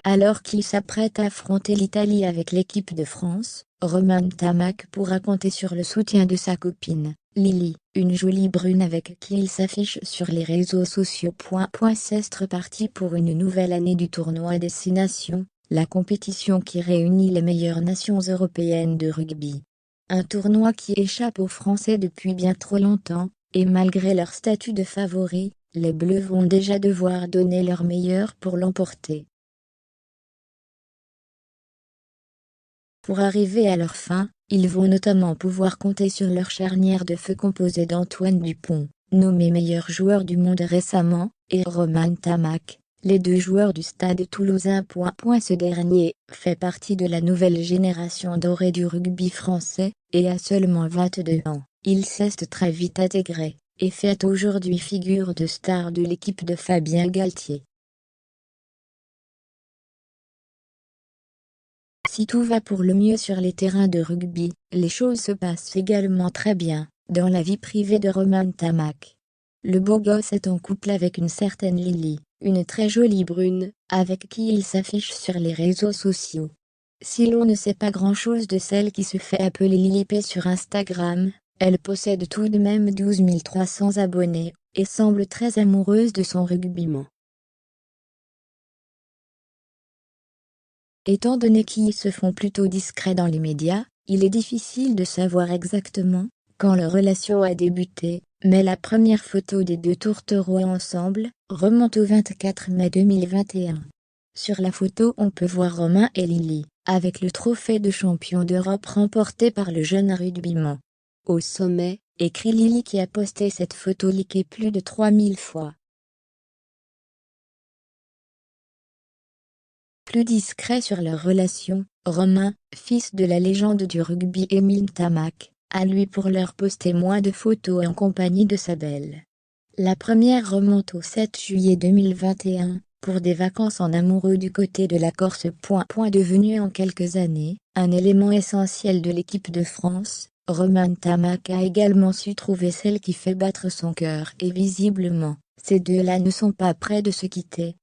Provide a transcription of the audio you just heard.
Alors qu'il s'apprête à affronter l'Italie avec l'équipe de France, Romain Ntamack pourra compter sur le soutien de sa copine, Lily, une jolie brune avec qui il s'affiche sur les réseaux sociaux. C'est parti pour une nouvelle année du tournoi Destination, la compétition qui réunit les meilleures nations européennes de rugby. Un tournoi qui échappe aux Français depuis bien trop longtemps, et malgré leur statut de favoris, les Bleus vont déjà devoir donner leur meilleur pour l'emporter. Pour arriver à leur fin, ils vont notamment pouvoir compter sur leur charnière de feu composée d'Antoine Dupont, nommé meilleur joueur du monde récemment, et Romain Ntamack, les deux joueurs du Stade Toulousain. Ce dernier fait partie de la nouvelle génération dorée du rugby français, et a seulement 22 ans. Il s'est très vite intégré, et fait aujourd'hui figure de star de l'équipe de Fabien Galtier. Si tout va pour le mieux sur les terrains de rugby, les choses se passent également très bien dans la vie privée de Romain Ntamack. Le beau gosse est en couple avec une certaine Lily, une très jolie brune, avec qui il s'affiche sur les réseaux sociaux. Si l'on ne sait pas grand-chose de celle qui se fait appeler Lily P sur Instagram, elle possède tout de même 12 300 abonnés, et semble très amoureuse de son rugbyman. Étant donné qu'ils se font plutôt discrets dans les médias, il est difficile de savoir exactement quand leur relation a débuté, mais la première photo des deux tourtereaux ensemble remonte au 24 mai 2021. Sur la photo, on peut voir Romain et Lily, avec le trophée de champion d'Europe remporté par le jeune rugbyman. Au sommet, écrit Lily qui a posté cette photo likée plus de 3000 fois. Plus discret sur leur relation, Romain, fils de la légende du rugby Émile Ntamack, a lui pour leur posté moins de photos en compagnie de sa belle. La première remonte au 7 juillet 2021, pour des vacances en amoureux du côté de la Corse. Devenu en quelques années un élément essentiel de l'équipe de France, Romain Ntamack a également su trouver celle qui fait battre son cœur et visiblement, ces deux-là ne sont pas près de se quitter,